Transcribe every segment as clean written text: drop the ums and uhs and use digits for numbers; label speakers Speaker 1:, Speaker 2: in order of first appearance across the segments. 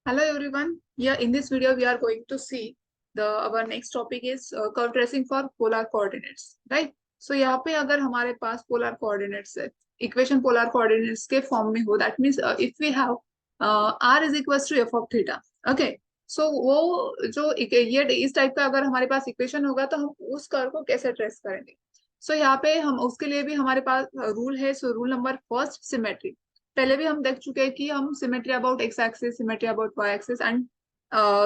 Speaker 1: Hello everyone. Yeah, in this video we are going to see the our next topic is curve tracing for polar coordinates, right? So यहाँ पे अगर हमारे पास polar coordinates है, equation polar coordinates के form में हो, that means if we have r is equals to f of theta, okay? So वो जो ये इस टाइप का अगर हमारे पास इक्वेशन होगा तो हम उस कर्व को कैसे ट्रेस करेंगे? सो यहाँ पे हम उसके लिए भी हमारे पास रूल है. So rule number first, symmetry. पहले भी हम देख चुके हैं कि हम symmetry about x axis, symmetry about y axis and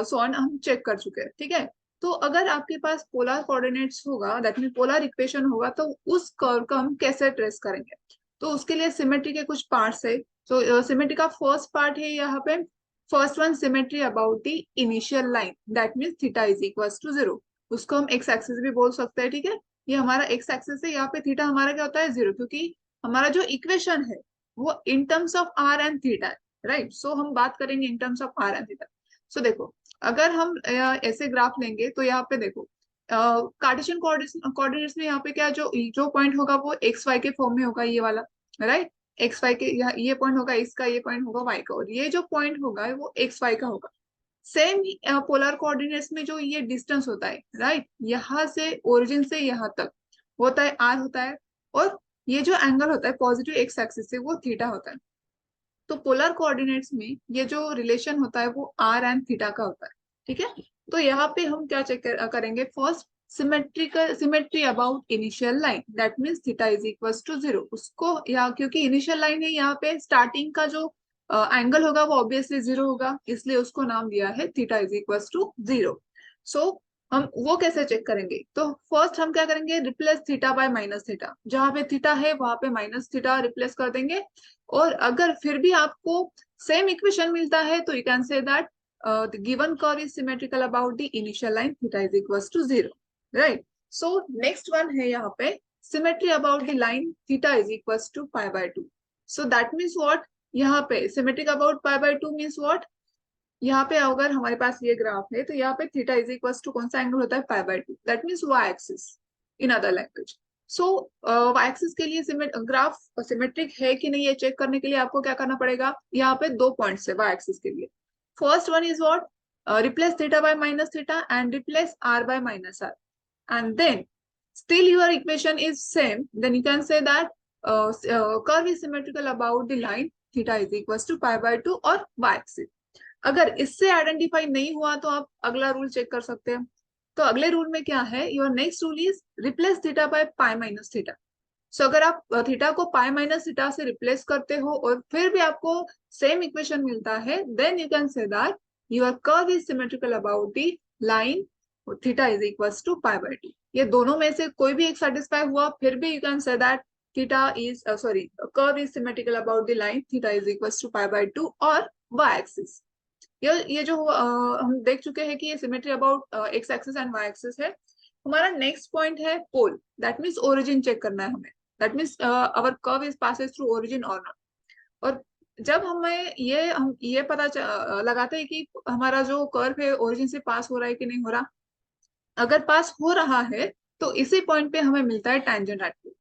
Speaker 1: so on हम चेक कर चुके हैं. ठीक है. तो अगर आपके पास पोलर कोऑर्डिनेट्स होगा, दैट मीन पोलर इक्वेशन होगा, तो उस कर्व को हम कैसे ट्रेस करेंगे? तो उसके लिए सिमेट्री के कुछ पार्ट्स है. तो सिमेट्री का फर्स्ट पार्ट है यहाँ पे. First one, symmetry about the initial line, that means theta is equal to zero. उसको हम एक्स एक्सिस भी बोल सकते हैं. ठीक है. ये हमारा एक्स एक्सिस है, यहाँ पे थीटा हमारा क्या होता है? जीरो, क्योंकि हमारा जो इक्वेशन है वो in terms of R and theta है, राइट? सो हम बात करेंगे in terms of R and theta. So देखो, अगर हम ऐसे ग्राफ लेंगे तो यहाँ पे देखो, कार्टेशियन कोऑर्डिनेट्स में यहाँ पे क्या, जो जो पॉइंट होगा वो एक्स वाई के फॉर्म में होगा, ये वाला, राइट? एक्स वाई के यहाँ ये पॉइंट होगा, इसका ये पॉइंट होगा वाई का, और ये जो पॉइंट होगा वो एक्स वाई का होगा. सेम पोलर कोऑर्डिनेट्स में जो ये डिस्टेंस होता है, राइट, यहाँ से ओरिजिन से यहाँ तक होता है आर होता है, और ये जो एंगल होता है पॉजिटिव एक्स एक्सिस से वो थीटा होता है. तो पोलर कोऑर्डिनेट्स में ये जो रिलेशन होता है वो आर एंड थीटा का होता है. ठीक है. तो यहाँ पे हम क्या चेक करेंगे? First, symmetrical symmetry about initial line, that means theta is equals to zero. उसको यहाँ, क्योंकि इनिशियल लाइन है, यहाँ पे स्टार्टिंग का जो एंगल होगा वो ऑब्वियसली जीरो होगा, इसलिए उसको नाम दिया है theta is equals to zero. So हम वो कैसे चेक करेंगे? तो फर्स्ट हम क्या करेंगे? Replace theta by minus theta. जहां पे थीटा है वहां पे माइनस थीटा रिप्लेस कर देंगे. और अगर फिर भी आपको सेम इक्वेशन मिलता है तो you can say that the given curve is symmetrical about the initial line, theta is equals to zero, right? So next one है यहाँ पे, symmetry about the line theta is equals to pi by two. So that means what? यहाँ पे symmetric about pi by two means what? यहाँ पे अगर हमारे पास ये ग्राफ है तो यहाँ पे थीटा इज इक्वल टू कौन सा एंगल होता है? Pi by two. That means y axis in other language. So y axis के लिए ग्राफ सिमेट्रिक है कि नहीं ये चेक करने के लिए आपको क्या करना पड़ेगा? यहाँ पे दो पॉइंट्स है वाई एक्सिस के लिए. First one is what? Replace theta by minus theta and replace r by minus r, and then still your equation is same, then you can say that curve is symmetrical about the line theta is equals to pi by 2 और y axis. अगर इससे identify नहीं हुआ तो आप अगला rule check कर सकते हैं. तो अगले रूल में क्या है? Your next rule is replace theta by pi minus theta. So अगर आप थीटा को पाई माइनस थीटा से रिप्लेस करते हो और फिर भी आपको सेम इक्वेशन मिलता है, then you can say that your curve is symmetrical about the line theta is equals to pi by two. ये दोनों में से कोई भी एक सेटिस्फाई हुआ फिर भी you can say that theta is sorry curve is symmetrical about the line theta is equals to pi by two और वाई एक्सिस. ये जो हम देख चुके हैं कि ये symmetry about x axis and y axis है. हमारा नेक्स्ट पॉइंट है pole, that means origin check करना है हमें. That means our curve is passes through origin और नॉट. और जब हमें हम ये पता लगाते हैं कि हमारा जो कर्व है ओरिजिन से पास हो रहा है कि नहीं हो रहा. अगर पास हो रहा है तो इसी पॉइंट पे हमें मिलता है टेंजेंट एट पोल.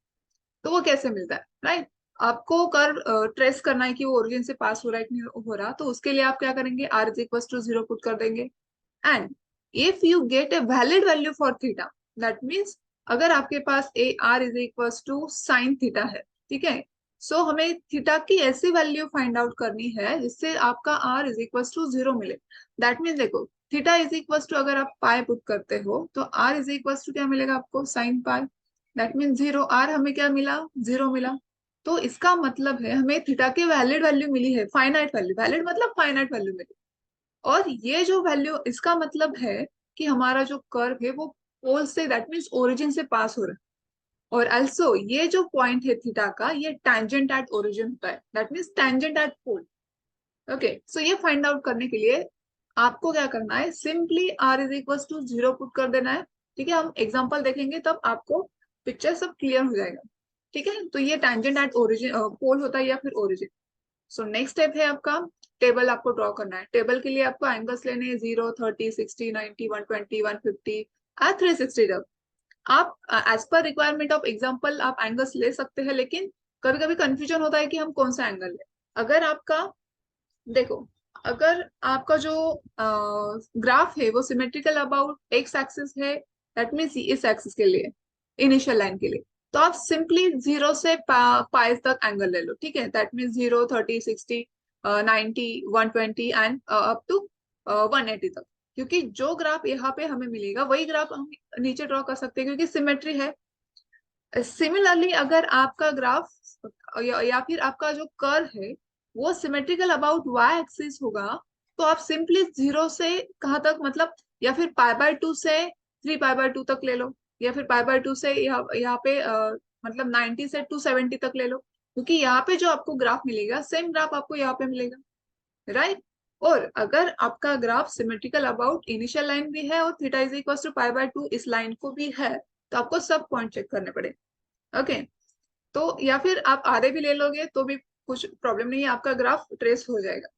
Speaker 1: तो वो कैसे मिलता है, राइट? आपको कर्व ट्रेस करना है कि वो ओरिजिन से पास हो रहा है कि नहीं हो रहा. तो उसके लिए आप क्या करेंगे? R is equal to zero put कर देंगे. And if you get a valid value for theta, that means अगर आपके पास a R is equal to sine theta है, ठीक है, सो हमें थीटा की ऐसी वैल्यू फाइंड आउट करनी है जिससे आपका r is equal to zero मिले. दैट मीन्स देखो, थीटा इज इक्वल टू अगर आप पाई पुट करते हो तो आर इज इक्वल टू क्या मिलेगा आपको? Sine pi. That means zero. R हमें क्या मिला? जीरो मिला. तो इसका मतलब है हमें थीटा की वैलिड वैल्यू मिली है, फाइनाइट वैल्यू. वैलिड मतलब फाइनाइट वैल्यू मिली. और ये जो वैल्यू, इसका मतलब है कि हमारा जो कर्व है वो पोल से, दैट मीन्स ओरिजिन से पास हो रहा है. और अल्सो ये जो पॉइंट है थीटा का, ये टैंजेंट एट ओरिजिन होता है, that means tangent at pole. Okay. So ये फाइंड आउट करने के लिए आपको क्या करना है? Simply r is equal to zero put कर देना है. ठीक है. हम एग्जाम्पल देखेंगे तब आपको पिक्चर सब क्लियर हो जाएगा. ठीक है. तो ये टैंजेंट एट ओरिजिन पोल होता है या फिर ओरिजिन. सो नेक्स्ट स्टेप है आपका, टेबल आपको ड्रॉ करना है. टेबल के लिए आपको एंगल्स लेने हैं 0, 30, 60, 90, 120, 150 और 360 तक. आप as per requirement of example आप एंगल्स ले सकते हैं, लेकिन कभी कभी कंफ्यूजन होता है कि हम कौन सा एंगल लें. अगर आपका, देखो, अगर आपका जो ग्राफ है वो सिमेट्रिकल अबाउट एक्स एक्सिस है, दैट मीन्स इस एक्सिस के लिए, इनिशियल लाइन के लिए, तो आप सिंपली जीरो से पाई तक एंगल ले लो, ठीक है। That means 0, 30, 60, 90, 120 and up to 180 तक, क्योंकि जो ग्राफ यहाँ पे हमें मिलेगा वही ग्राफ हम नीचे ड्रॉ कर सकते हैं क्योंकि सिमेट्री है। सिमिलरली अगर आपका ग्राफ या फिर आपका जो कर्व है वो सिमेट्रिकल अबाउट वाई एक्सिस होगा, तो आप सिंपली जीरो से कहाँ तक, मतलब या फिर पाई/2 से 3π/2 तक ले लो, या फिर पाई/2 से यहाँ पे मतलब 90 से 270 तक ले लो, क्योंकि यहाँ पे जो आपको ग्राफ मिलेगा सेम ग्राफ आपको यहाँ पे मिलेगा, राइट। और अगर आपका graph symmetrical about initial line भी है और थीटा इज इक्वल टू पाई/2 इस लाइन को भी है, तो आपको सब पॉइंट चेक करने पड़ेगा। ओके, तो या फिर आप आधे भी ले लोगे तो भी कुछ प्रॉब्लम नहीं है, आपका ग्राफ ट्रेस हो जाएगा।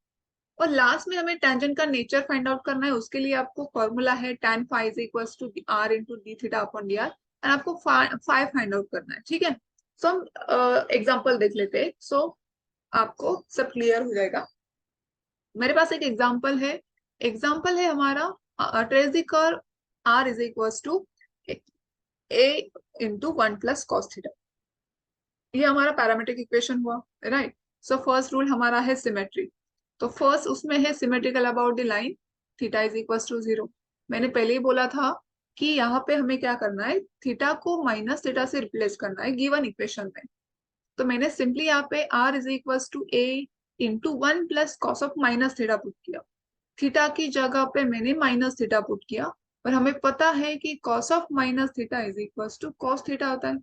Speaker 1: और लास्ट में हमें टेंजेंट का नेचर फाइंड आउट करना है, उसके लिए आपको फॉर्मूला है tan phi is equal to r into D theta upon D r, and आपको फाई फाइंड आउट करना है, ठीक है। सो हम एग्जाम्पल देख लेते हैं, सो आपको सब क्लियर हो जाएगा। मेरे पास एक एग्जाम्पल है हमारा trace the curve r is equal to a into 1 + cos theta, ये हमारा पैरामीट्रिक इक्वेशन हुआ, राइट। सो फर्स्ट रूल हमारा है सिमेट्री, तो फर्स्ट उसमें है symmetrical about the line theta is equal to 0। मैंने पहले ही बोला था कि यहाँ पे हमें क्या करना है, थीटा को माइनस थीटा से रिप्लेस करना है गिवन इक्वेशन में। तो मैंने सिंपली यहाँ पे r is equal to a into 1 + cos of -theta put किया, थीटा की जगह पे मैंने -थीटा पुट किया, और हमें पता है कि cos of -theta is equal to cos theta होता है।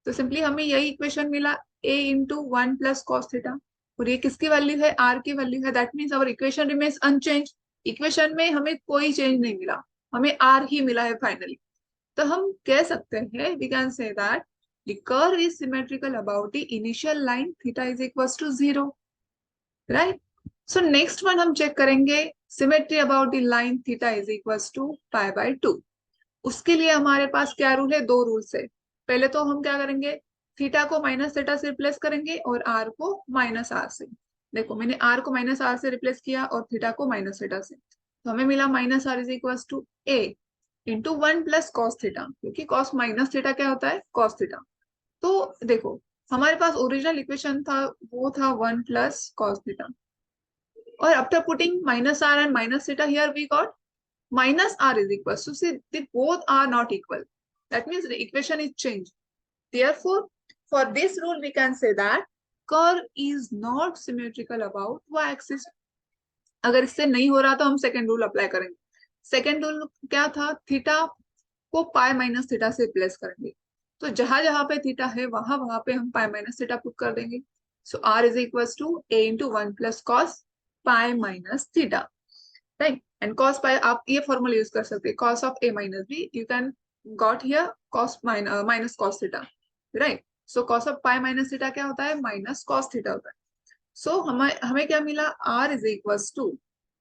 Speaker 1: तो सिंपली हमें यही इक्वेशन मिला, a इंटू 1 + cos थीटा, और ये किसकी वैल्यू है, r की वैल्यू है, that means our equation remains unchanged. Equation में हमें कोई चेंज नहीं मिला, हमें r ही मिला है फाइनली। तो हम कह सकते हैं, we can say that the curve is symmetrical about the initial line theta is equal to 0, right. So next one हम चेक करेंगे symmetry about the line theta is equal to पाई/2। उसके लिए हमारे पास क्या रूल है, दो रूल्स है। पहले तो हम क्या करेंगे, थीटा को -थीटा से रिप्लेस करेंगे और आर को -r से। देखो मैंने r को -r से रिप्लेस किया और थीटा को -थीटा से, तो हमें मिला -r is equal to a into 1 + cos theta, क्योंकि cos -थीटा क्या होता है, cos थीटा। तो देखो हमारे पास ओरिजिनल इक्वेशन था वो था 1 + cos थीटा, और after putting -r and -theta here we got -r is equal. So see, they both are not equal. That means the equation is changed. Therefore, for this rule, we can say that curve is not symmetrical about y-axis. अगर इससे नहीं हो रहा तो हम second rule apply करेंगे। Second rule क्या था, थीटा को पाई-थीटा से रिप्लेस करेंगे, तो जहां जहां पे थीटा है वहां वहां पे हम पाई-थीटा पुट कर देंगे। So r is equal to a into 1 + cos pi minus theta, right. And cos pi आप ये फॉर्मूला यूज कर सकते हैं, cos of a minus b you can got here cos minus cos theta, right. So cos of pi minus theta क्या होता है, -cos theta होता है। सो हमें हमें क्या मिला, r is equal to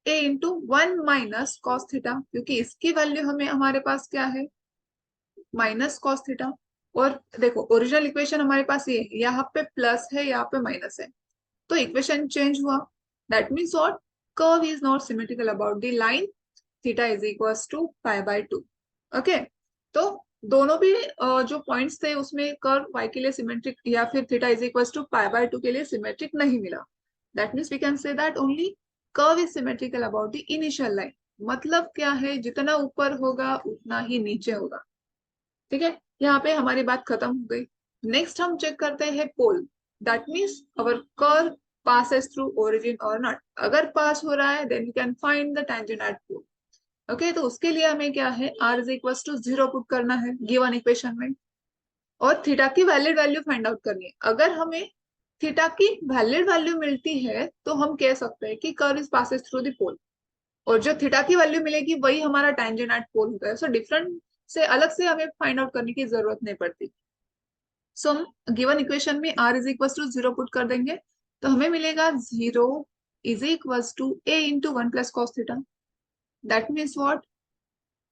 Speaker 1: a into 1 - cos theta, क्योंकि इसकी वैल्यू हमें हमारे पास क्या है, -cos थीटा। और देखो ओरिजिनल इक्वेशन हमारे पास ये है, यहाँ पे प्लस है यहाँ पे माइनस है, तो इक्वेशन चेंज हुआ। That means what, curve is not symmetrical about the line theta is equal to पाई/2। ओके, तो दोनों भी जो पॉइंट्स थे उसमें कर्व y के लिए सिमेट्रिक या फिर थीटा इज इक्वल टू पाई/2 के लिए सिमेट्रिक नहीं मिला। That means we can say that only curve is symmetrical about the initial line. मतलब क्या है, जितना ऊपर होगा उतना ही नीचे होगा, ठीक है। यहाँ पे हमारी बात खत्म हो गई। नेक्स्ट हम चेक करते हैं pole, that means our curve passes through origin or not। अगर पास हो रहा है then you can find the tangent at pole। Okay, तो उसके लिए हमें क्या है, r is equal to 0 put करना है गिवन इक्वेशन में, और थीटा की वैलिड वैल्यू फाइंड आउट करनी है। अगर हमें थीटा की वैलिड वैल्यू मिलती है तो हम कह सकते हैं कि curve is passes through the pole, और जो थीटा की वैल्यू मिलेगी वही हमारा टेंजेंट एट पोल होता है। सो डिफरेंट से अलग से हमें फाइंड आउट करने की जरूरत नहीं पड़ती। सो हम गिवन इक्वेशन में r is equal to 0 put कर देंगे, तो हमें मिलेगा 0 is equal to a into 1 + cos theta. That means what,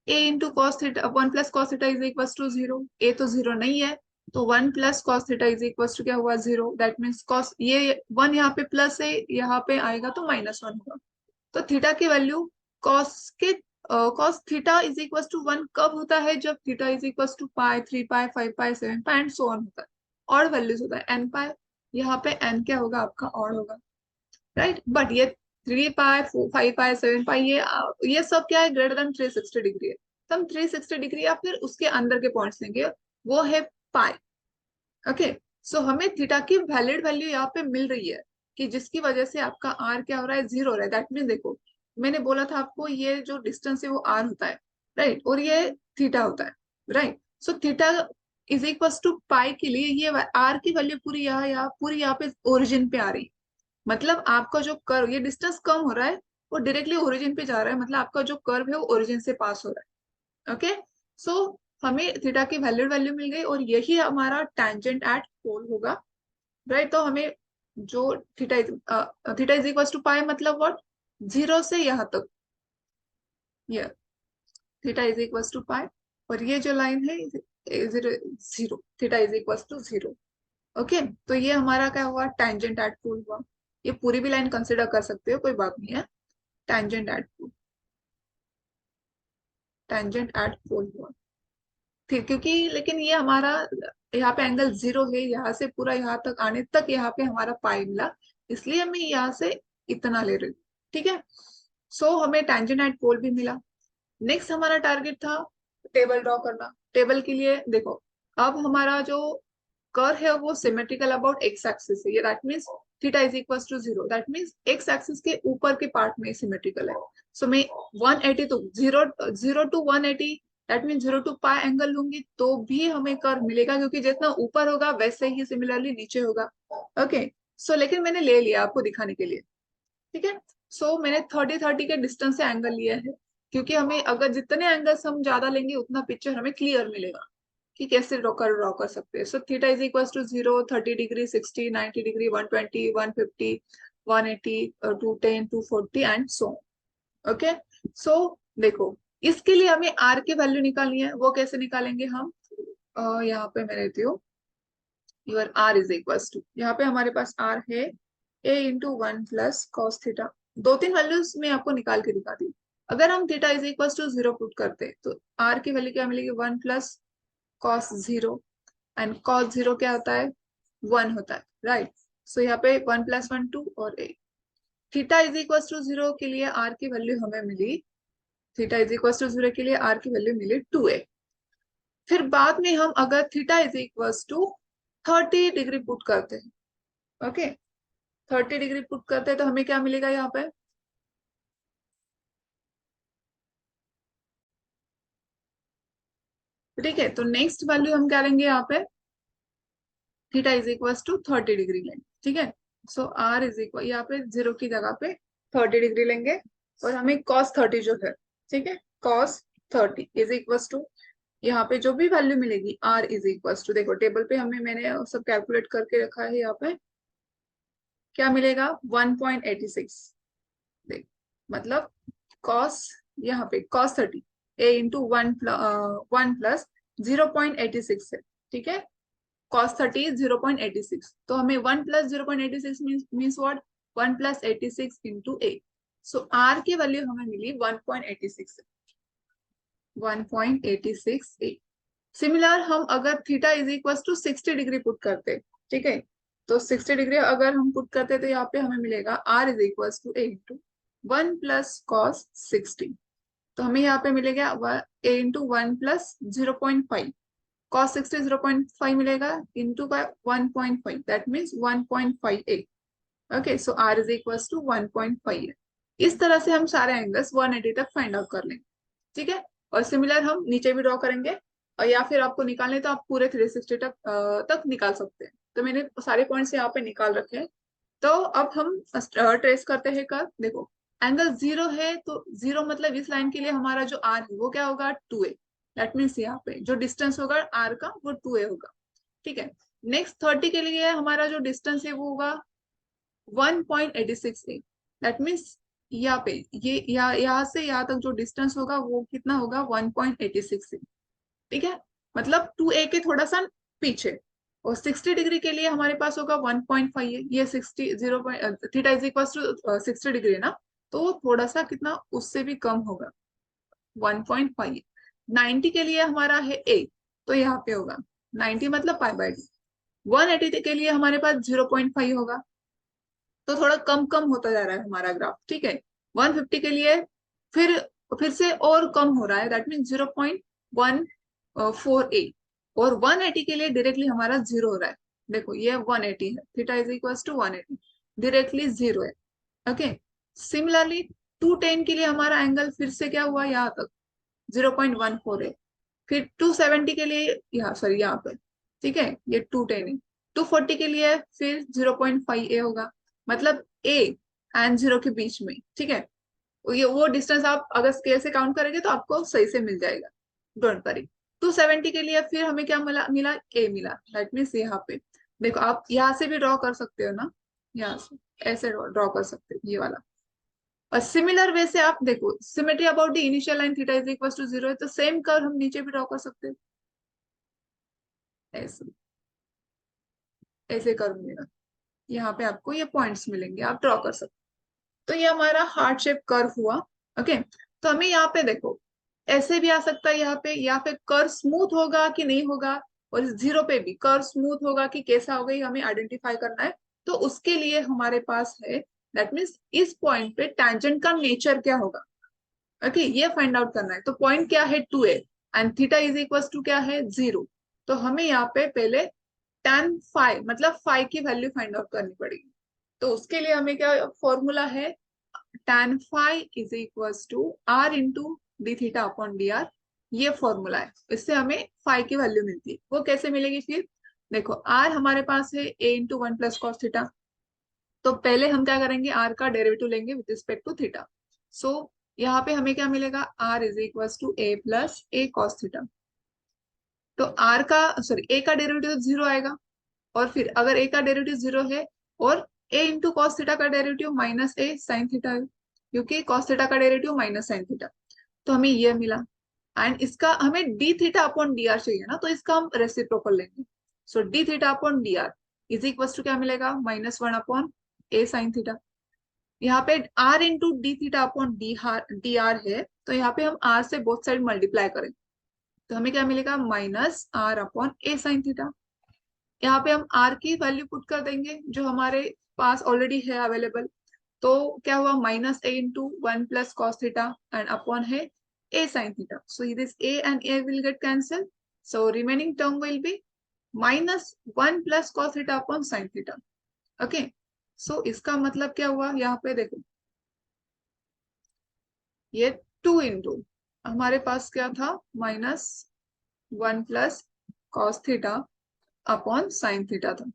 Speaker 1: a into cos theta 1 + cos theta is equal to 0, a तो 0 नहीं है, तो 1 + cos theta is equal to क्या हुआ, 0। दैट मीन्स कॉस, ये 1 यहाँ पे प्लस है, यहाँ पे आएगा तो -1 होगा। तो थीटा की वैल्यू कॉस के cos theta is equal to 1 कब होता है, जब theta is equal to pi, 3 pi, 5 pi, 7 pi and so on होता है। ऑड वैल्यूज होता है एन पाई, यहाँ पे एन क्या होगा आपका ऑड होगा, राइट। बट ये 3 पाई, 5 पाई, 7 पाई ये सब क्या है, ग्रेटर देन 360 डिग्री है। तो हम 360 डिग्री या फिर उसके अंदर के पॉइंट्स लेंगे, वो है पाई। ओके, सो हमें थीटा की वैलिड वैल्यू यहाँ पे मिल रही है कि जिसकी वजह से आपका आर क्या हो रहा है, 0 हो रहा है। दैट मीन देखो, मैंने बोला था आपको ये जो डिस्टेंस है वो आर होता है, राइट, और ये थीटा होता है, right. So theta is equal to pi के लिए ये आर की वैल्यू पूरी यहाँ पूरी यहाँ पे ओरिजिन पे आ रही है। मतलब आपका जो कर्व, ये डिस्टेंस कम हो रहा है, वो डायरेक्टली ओरिजिन पे जा रहा है, मतलब आपका जो कर्व है वो ओरिजिन से पास हो रहा है। ओके, सो हमें थीटा की वैलिड वैल्यू मिल गई और यही हमारा टैंजेंट एट पोल होगा, राइट। तो हमें जो theta is equal to pi मतलब व्हाट, 0 से यहाँ तक, ये theta is equal to pi, और ये जो लाइन है 0, theta is equal to 0। Okay, तो ये हमारा क्या हुआ, टैंजेंट एट पोल हुआ। ये पूरी भी लाइन कंसिडर कर सकते हो, कोई बात नहीं है। Tangent at pole, tangent at पोल हुआ, ठीक। क्योंकि लेकिन ये हमारा यहाँ पे एंगल 0 है, यहाँ से पूरा यहाँ तक आने तक यहाँ पे हमारा पाई मिला, इसलिए मैं यहाँ से इतना ले रही हूँ, ठीक है। सो हमें टैंजेंट एट पोल भी मिला। नेक्स्ट हमारा टारगेट था टेबल ड्रॉ करना। टेबल के लिए देखो, अब हमारा जो कर्व है वो सिमेट्रिकल अबाउट एक्स एक्सिस है, ये that means theta is equal to 0, that means x axis के ऊपर के पार्ट में सिमेट्रिकल है। सो मैं 180 तो 0 to 180, that mean 0 to pi angle लूंगी तो भी हमें कर्व मिलेगा, क्योंकि जितना ऊपर होगा वैसे ही सिमिलरली नीचे होगा। ओके, सो लेकिन मैंने ले लिया आपको दिखाने के लिए, ठीक है। सो मैंने 30-30 के डिस्टेंस से एंगल लिया है, क्योंकि हमें अगर जितने एंगल्स हम ज्यादा लेंगे उतना पिक्चर हमें क्लियर मिलेगा कि कैसे ड्रॉ कर सकते हैं। So theta is equal to 0, 30 degree, 60, 90 degree, 120, 150, 180, 210, 240 and so. Okay, so देखो, इसके लिए हमें आर की वैल्यू निकालनी है। वो कैसे निकालेंगे हम, यहाँ पे मैं रहती हूँ, your R is equal to, यहाँ पे हमारे पास आर है a into 1 plus cos theta. 2-3 values में आपको निकाल के दिखा दी। अगर हम theta is equal to 0 put करते हैं तो आर की वैल्यू क्या मिलेगी, 1 प्लस कॉस 0, एंड कॉस 0 क्या होता है, 1 होता है, राइट। सो यहाँ पे 1 प्लस 1 2 और ए। थीटा इज इक्वल टू 0 के लिए आर की वैल्यू हमें मिली, थीटा इज इक्वल टू 0 के लिए आर की वैल्यू मिली 2a। फिर बाद में हम अगर theta is equal to 30 degree put करते हैं, ओके, 30 डिग्री पुट करते हैं तो हमें क्या मिलेगा यहाँ पे, ठीक है। तो नेक्स्ट वैल्यू हम क्या लेंगे यहाँ पे, theta is equal to 30 degree लेंगे, ठीक है। सो आर इज इक्वल, यहाँ पे 0 की जगह पे 30 डिग्री लेंगे, और हमें कॉस 30 जो है, ठीक है, कॉस 30 इज इक्वल टू, यहाँ पे जो भी वैल्यू मिलेगी आर इज इक्वल टू, देखो टेबल पे हमें मैंने सब कैलकुलेट करके रखा है, यहाँ पे क्या मिलेगा 1.86, देख, मतलब कॉस, यहाँ पे कॉस 30 ए इंटू 1 प्लस 0.86 है, ठीक है। cos 30 is 0.86, तो हमें 1 plus 0.86 means what, 1 plus 86 into a. So r की वैल्यू हमें मिली 1.86, 1.86 ए। सिमिलर हम अगर theta is equal to 60 degree put करते, ठीक है, तो 60 डिग्री अगर हम पुट करते तो यहाँ पे हमें मिलेगा r is equal to a into 1 plus cos 60, तो हमें यहाँ पे मिलेगा ए इंटू 1 प्लस 0.5, cos 60 0.5 मिलेगा इंटू का 1.5, that means 1.58। Okay, so r is equal to 1.5 है। इस तरह से हम सारे एंगल्स 180 तक फाइंड आउट कर लेंगे, ठीक है। और सिमिलर हम नीचे भी ड्रॉ करेंगे, और या फिर आपको निकालने तो आप पूरे 360 तक निकाल सकते हैं। तो मैंने सारे पॉइंट्स यहाँ पे निकाल रखे हैं। तो अब हम ट्रेस करते हैं कर, देखो एंगल 0 है तो 0 मतलब इस लाइन के लिए हमारा जो आर है वो क्या होगा, 2a। दैट मीन्स यहाँ पे जो डिस्टेंस होगा आर का वो 2a होगा, ठीक है। नेक्स्ट 30 के लिए हमारा जो डिस्टेंस है वो होगा 1.86a। दैट मीन्स यहाँ पे ये यहाँ से यहाँ तक जो डिस्टेंस होगा वो कितना होगा, 1.86, ठीक है। मतलब 2a के थोड़ा सा पीछे। और 60 डिग्री के लिए हमारे पास होगा 1.5 है, ये 60 0 theta is equal to 60 degree है ना, तो थोड़ा सा कितना उससे भी कम होगा 1.5। 90 के लिए हमारा है ए, तो यहाँ पे होगा 90 मतलब π/2। 180 के लिए हमारे पास 0.5 होगा, तो थोड़ा कम कम होता जा रहा है हमारा ग्राफ, ठीक है। 150 के लिए फिर फिर से और कम हो रहा है, दैट मीन 0.148। और 180 के लिए डायरेक्टली हमारा जीरो हो रहा है। देखो ये 180 है, theta is equal to 180, directly zero है। ओके, सिमिलरली 210 के लिए हमारा एंगल फिर से क्या हुआ यहाँ तक 0.14 है। फिर 270 के लिए यहाँ सॉरी यहाँ पे, ठीक है, ये 210 है। 240 के लिए फिर 0.5 ए होगा, मतलब ए एंड जीरो के बीच में, ठीक है। ये वो डिस्टेंस आप अगर स्केल से काउंट करेंगे तो आपको सही से मिल जाएगा, डोंट वरी। 270 के लिए फिर हमें क्या मिला मिला ए मिला, दैट मीन्स यहाँ पे देखो, आप यहाँ से भी ड्रॉ कर सकते हो ना, यहाँ से ऐसे ड्रॉ कर सकते हो ये वाला। और सिमिलर वे से आप देखो, symmetry about the initial line theta is equal to 0 है, तो सेम कर्व हम नीचे भी ड्रॉ कर सकते हैं, ऐसे ऐसे कर्व मिलेगा। यहाँ पे आपको ये पॉइंट्स मिलेंगे, आप ड्रॉ कर सकते हो। तो ये हमारा हार्ट शेप कर्व हुआ। ओके, तो हमें यहाँ पे देखो ऐसे भी आ सकता है यहाँ पे, या फिर कर्व स्मूथ होगा कि नहीं होगा, और इस जीरो पे भी कर्व स्मूथ होगा कि कैसा होगा, ये हमें आइडेंटिफाई करना है। तो उसके लिए हमारे पास है, दैट मीन्स इस पॉइंट पे टेंजेंट का नेचर क्या होगा। ओके, ये फाइंड आउट करना है। तो पॉइंट क्या है 2a and theta is equal to क्या है 0। तो हमें यहाँ पे पहले tan फाइ मतलब फाइ की वैल्यू फाइंड आउट करनी पड़ेगी। तो उसके लिए हमें क्या फॉर्मूला है, tan phi is equal to r into D theta upon D r. ये फॉर्मूला है, इससे हमें फाइ की वैल्यू मिलती है। वो कैसे मिलेगी फिर, देखो r हमारे पास है a into 1 plus cos theta. तो पहले हम क्या करेंगे, r का डेरिवेटिव लेंगे with respect to theta. So यहाँ पे हमें क्या मिलेगा, r is equal to a plus a cos theta. तो r का सॉरी a का डेरिवेटिव 0 आएगा, और फिर अगर a का डेरिवेटिव 0 है और a इंटू कॉस थीटा का derivative minus a sine theta है, क्योंकि कॉस थीटा का डेरिवेटिव माइनस साइन थीटा। तो हमें ये मिला, एंड इसका हमें D theta upon D R चाहिए ना, तो इसका हम रेसिप्रोकल लेंगे। So D theta upon D R is equal to क्या मिलेगा, -1 अपॉन ए साइन थीटा। यहाँ पे r into D theta upon D R है, तो यहाँ पे हम r से बोथ साइड मल्टीप्लाई करें, तो हमें क्या मिलेगा, -r अपॉन ए साइन थीटा। यहाँ पे हम r की वैल्यू पुट कर देंगे जो हमारे पास ऑलरेडी है अवेलेबल। तो क्या हुआ, -a into 1 plus cos theta and upon है a sine theta. So this a and a will get cancel, so remaining term will be -1 plus cos theta upon sine theta. Okay, so इसका मतलब क्या हुआ, यहाँ पे देखो ये 2 into हमारे पास क्या था, -1 plus cos theta upon sine theta था,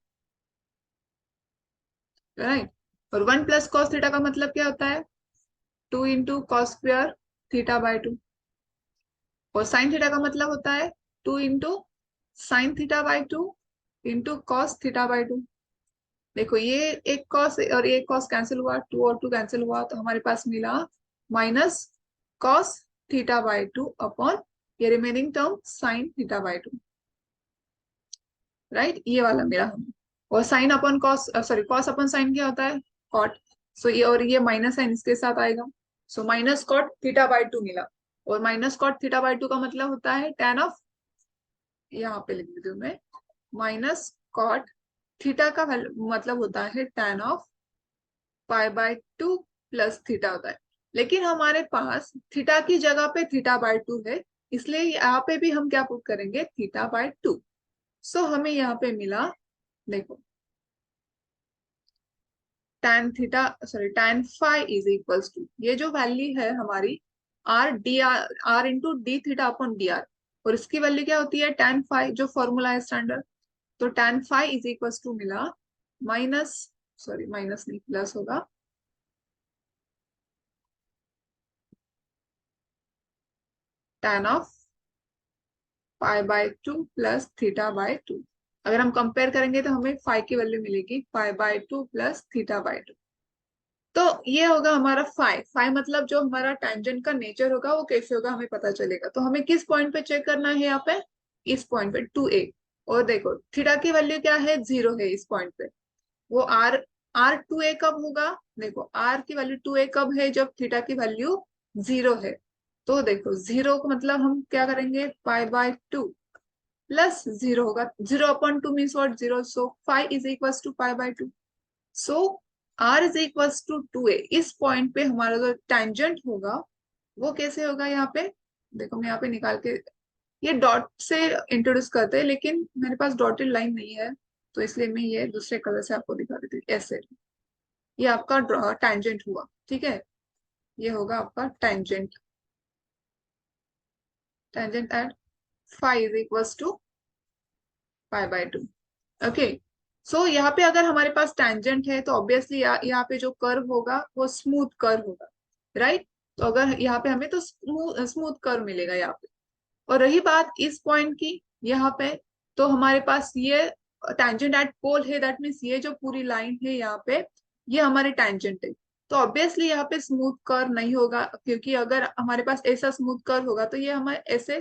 Speaker 1: राइट। और 1 प्लस कॉस थीटा का मतलब क्या होता है, 2 into cos square theta by 2। और साइन थीटा का मतलब होता है 2 into sine theta by 2 into cos theta by 2। देखो ये एक कॉस और एक कॉस कैंसिल हुआ, 2 और 2 कैंसिल हुआ, तो हमारे पास मिला minus cos theta by 2 upon ये remaining term sine theta by 2, right. ये वाला मेरा हमें, और sine upon cos sorry cos upon sine क्या होता है, कॉट। सो ये और ये माइनस साइन इसके साथ आएगा, so minus cot theta by 2 मिला। और माइनस कॉट थीटा बाय 2 का मतलब होता है tan ऑफ, यहाँ पे लिख देती हूँ मैं, माइनस कॉट थीटा का मतलब होता है tan ऑफ π/2 प्लस थीटा होता है। लेकिन हमारे पास थीटा की जगह पे थीटा बाय 2 है, इसलिए यहाँ पे भी हम क्या पुट करेंगे, थीटा बाय 2। सो हमें यहाँ पे मिला, देखो tan theta sorry tan phi is equals to, ये जो वैल्यू है हमारी r into D theta upon D R, और इसकी वैल्यू क्या होती है tan फाइ, जो फॉर्मूला है स्टैंडर्ड। तो tan phi is equals to मिला माइनस सॉरी माइनस नहीं प्लस होगा, tan of π/2 plus theta by 2। अगर हम कंपेयर करेंगे तो हमें फाइ की वैल्यू मिलेगी π/2 प्लस थीटा बाय 2। तो ये होगा हमारा फाइ। फाइ मतलब जो हमारा टेंजेंट का नेचर होगा वो कैसे होगा हमें पता चलेगा। तो हमें किस पॉइंट पे चेक करना है, यहाँ पे इस पॉइंट पे 2a। और देखो थीटा की वैल्यू क्या है, 0 है इस पॉइंट पे। वो R2a कब होगा? देखो R की वैल्यू 2a कब है? जब थीटा की वैल्यू 0 है। तो देखो 0 का मतलब हम क्या करेंगे, π/2 प्लस 0 होगा, 0/2 means what, 0, so phi is equal to π/2। So R is equal to 2a। इस पॉइंट पे हमारा जो टेंजेंट होगा वो कैसे होगा? यहाँ पे देखो, मैं यहाँ पे निकाल के ये डॉट से इंट्रोड्यूस करते हैं, लेकिन मेरे पास डॉटेड लाइन नहीं है, तो इसलिए मैं ये दूसरे कलर से आपको दिखा देती हूँ। ऐसे ये आपका टेंजेंट हुआ, ठीक है, ये होगा आपका tangent. Tangent at phi is equal to π/2। Okay, so यहाँ पे अगर हमारे पास टेंजेंट है तो ऑब्वियसली यहाँ पे जो कर्व होगा वो स्मूथ कर्व होगा, राइट। तो अगर यहाँ पे हमें तो स्मूथ कर्व मिलेगा यहाँ पे। और रही बात इस पॉइंट की यहाँ पे, तो हमारे पास ये टेंजेंट एट पोल है, दैट मीन्स ये जो पूरी लाइन है यहाँ पे, ये हमारी टेंजेंट है। तो ऑब्वियसली यहाँ पे स्मूथ कर्व नहीं होगा, क्योंकि अगर हमारे पास ऐसा स्मूथ कर्व होगा तो ये हमारे ऐसे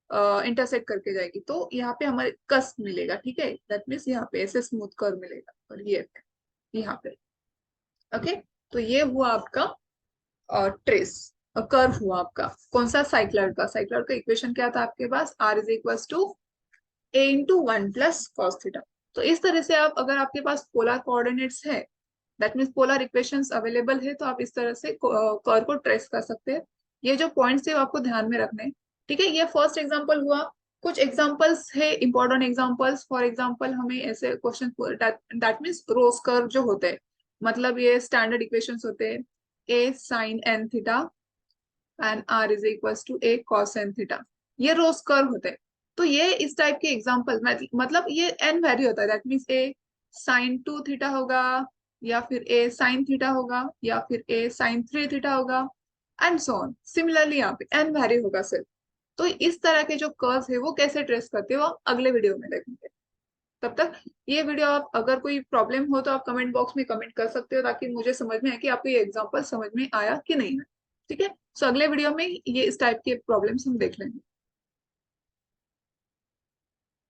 Speaker 1: इंटरसेक्ट करके जाएगी, तो यहाँ पे हमारे कस मिलेगा, ठीक है, दैट मीन्स यहाँ पे ऐसे स्मूथ कर्व मिलेगा। और ये यहाँ पे, ओके। तो ये हुआ आपका ट्रेस कर्व हुआ आपका कौन सा, साइक्लॉइड का। साइक्लॉइड का इक्वेशन क्या था आपके पास, R is equal to a/1 plus cos theta. तो इस तरह से आप, अगर आपके पास पोलर कोऑर्डिनेट्स है, that means polar equations available है, तो आप इस तरह से कर्व को ट्रेस कर सकते हैं। ये जो पॉइंट्स है वो आपको ध्यान में रखने हैं, ठीक है। ये फर्स्ट एग्जांपल हुआ। कुछ एग्जांपल्स है, इंपॉर्टेंट एग्जांपल्स। फॉर एग्जांपल हमें ऐसे question, that means rose curve जो होते हैं, मतलब ये स्टैंडर्ड इक्वेशंस होते हैं, a sin n theta and R is equal to a cos n theta, ये रोज कर्व होते हैं। तो ये इस टाइप के एग्जांपल, मतलब ये n वैल्यू होता है, that means a sin 2 theta होगा, या फिर a sin थीटा होगा, या फिर a sin 3 थीटा होगा, एंड सो ऑन। सिमिलरली यहाँ पे n वैल्यू होगा सिर्फ। तो इस तरह के जो कर्व है वो कैसे ट्रेस करते हो, आप अगले वीडियो में देखेंगे। तब तक ये वीडियो, आप अगर कोई प्रॉब्लम हो तो आप कमेंट बॉक्स में कमेंट कर सकते हो, ताकि मुझे समझ में आए कि आपको ये एग्जांपल समझ में आया कि नहीं है, ठीक है। सो अगले वीडियो में ये इस टाइप के प्रॉब्लम्स हम देख लेंगे।